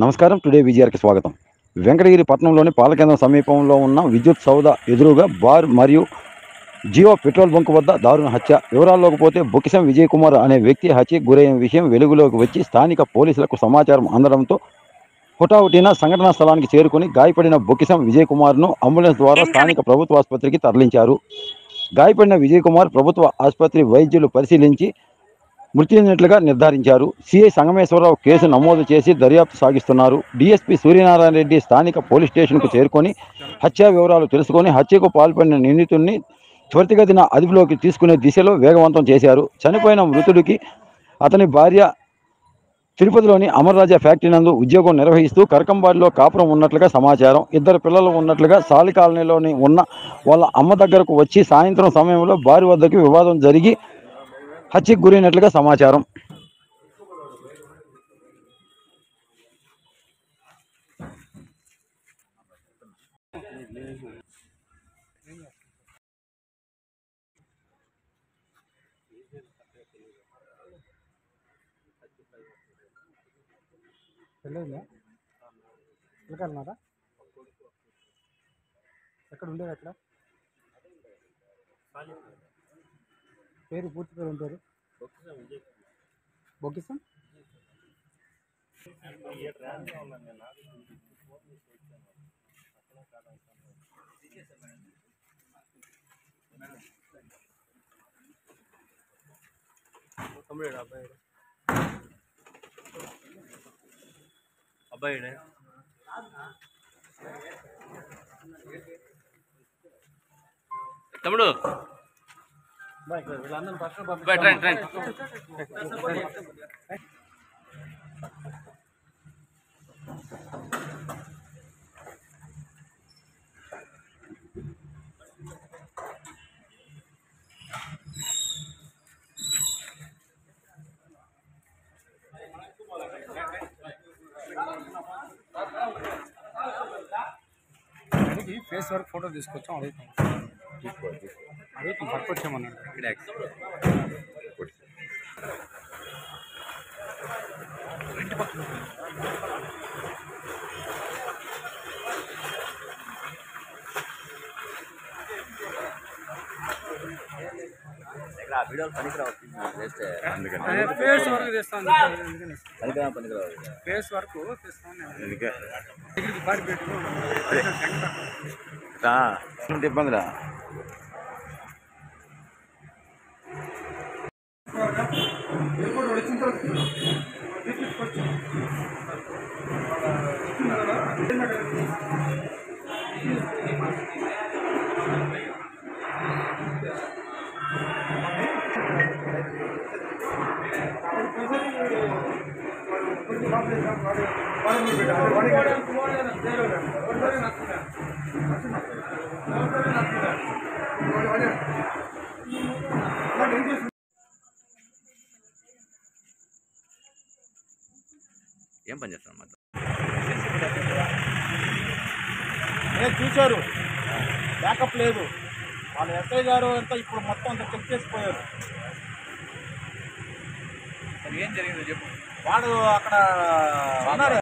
నమస్కారం. టుడే విజయార్కి స్వాగతం. వెంకటగిరి పట్టణంలోని పాలకేంద్రం సమీపంలో ఉన్న విద్యుత్ సౌధ ఎదురుగా బార్ మరియు జియో పెట్రోల్ బంక్ వద్ద దారుణ హత్య. వివరాల్లోకి పోతే బొకిసం విజయ్ కుమార్ అనే వ్యక్తి హత్యకు గురైన విషయం వెలుగులోకి వచ్చి స్థానిక పోలీసులకు సమాచారం అందడంతో హుటాహుటిన సంఘటనా స్థలానికి చేరుకుని గాయపడిన బొకిసం విజయ్ కుమార్ను అంబులెన్స్ ద్వారా స్థానిక ప్రభుత్వ ఆసుపత్రికి తరలించారు. గాయపడిన విజయ్ కుమార్ ప్రభుత్వ ఆసుపత్రి వైద్యులు పరిశీలించి మృతి చెందినట్లుగా నిర్ధారించారు. సిఐ సంగమేశ్వరరావు కేసు నమోదు చేసి దర్యాప్తు సాగిస్తున్నారు. డీఎస్పీ సూర్యనారాయణ రెడ్డి స్థానిక పోలీస్ స్టేషన్కు చేరుకొని హత్యా వివరాలు తెలుసుకొని హత్యకు పాల్పడిన నిందితుడిని త్వరితగతిన అదుపులోకి తీసుకునే దిశలో వేగవంతం చేశారు. చనిపోయిన మృతుడికి అతని భార్య తిరుపతిలోని అమర్రాజా ఫ్యాక్టరీ నందు ఉద్యోగం నిర్వహిస్తూ కరకంబాడిలో కాపురం ఉన్నట్లుగా సమాచారం. 2 పిల్లలు ఉన్నట్లుగా సాలి కాలనీలోని ఉన్న వాళ్ళ అమ్మ దగ్గరకు వచ్చి సాయంత్రం సమయంలో భార్య వద్దకు వివాదం జరిగి హత్యకు గురైనట్లుగా సమాచారం. ఎక్కడ ఉండేది అట్లా పేరు పూర్తి పేరు ఉంటారు బొకిసం అబ్బాయి తమ్ముడు ఫేస్ వర్క్ ఫోటో తీసుకొచ్చాం అదే పట్టుకొచ్చామన్నాడు. వీడియోలు పనికిరావు ఫేస్ వర్క్ చేస్తాను పనికిరావు ఫేస్ వర్క్ చేస్తాను దగ్గరికి పాడి పెట్టుకో ఇబ్బందిరా. ఏం పని చేస్తాను మాత్రం చూశారు బ్యాకప్ లేదు. వాళ్ళ ఎస్ఐ గారు అంతా ఇప్పుడు మొత్తం అంతా చెక్ చేసిపోయారు. ఏం జరిగిందో చెప్పు. వాడు అక్కడ ఉన్నారు.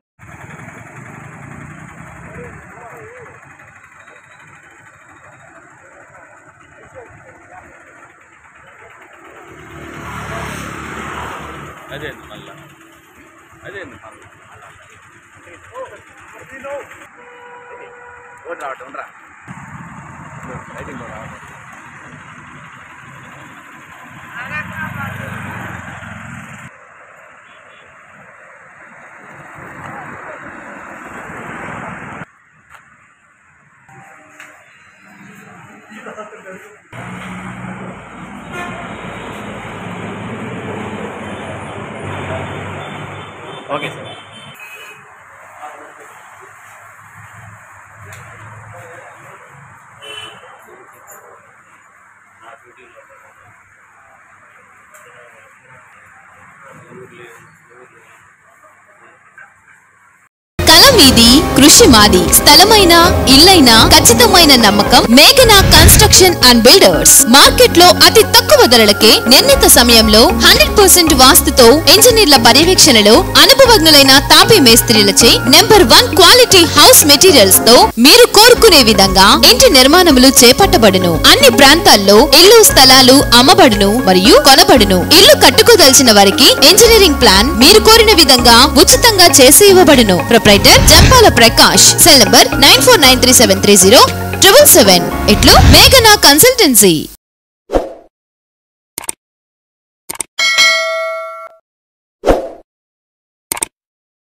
అదే మళ్ళా అదే ఓటు రావటం ఉండరా రైటింగ్లో రావటం. Okay sir. కలవీధి కృష్ణ కృషి మాది. స్థలమైన ఇల్లైనా ఖచ్చితమైన నమ్మకం మేఘనా కన్స్ట్రక్షన్ అండ్ బిల్డర్స్. మార్కెట్ లో అతి తక్కువ ధరలకే నిర్ణీత సమయంలో 100% వాస్తుతో ఇంజనీర్ల పర్యవేక్షణలో అనుభవజ్ఞులైన తాపీ మేస్త్రీలచే నెంబర్ 1 క్వాలిటీ హౌస్ మెటీరియల్స్ తో మీరు కోరుకునే విధంగా ఇంటి నిర్మాణములు చేపట్టబడును. అన్ని ప్రాంతాల్లో ఇల్లు స్థలాలు అమ్మబడును మరియు కొనబడును. ఇల్లు కట్టుకోదలిచిన వారికి ఇంజనీరింగ్ ప్లాన్ మీరు కోరిన విధంగా ఉచితంగా చేసి ఇవ్వబడును. Proprietor Jampala Prakash. Cell number 9493730777. ఇట్లు మేఘనా కన్సల్టెన్సీ.